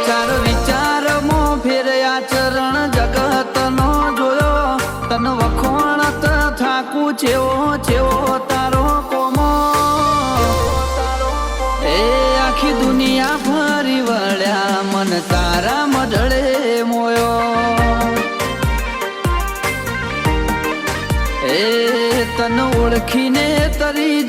ચાર વિચાર મો ફેર્યા ચરણ જગત નો જોયો તન વખોણત થાકું છેવો છેવો તારો કોમો એ આખી દુનિયા ફરી વળ્યા મન તારા મઢળે મોયો એ તન ઓળખીને તરી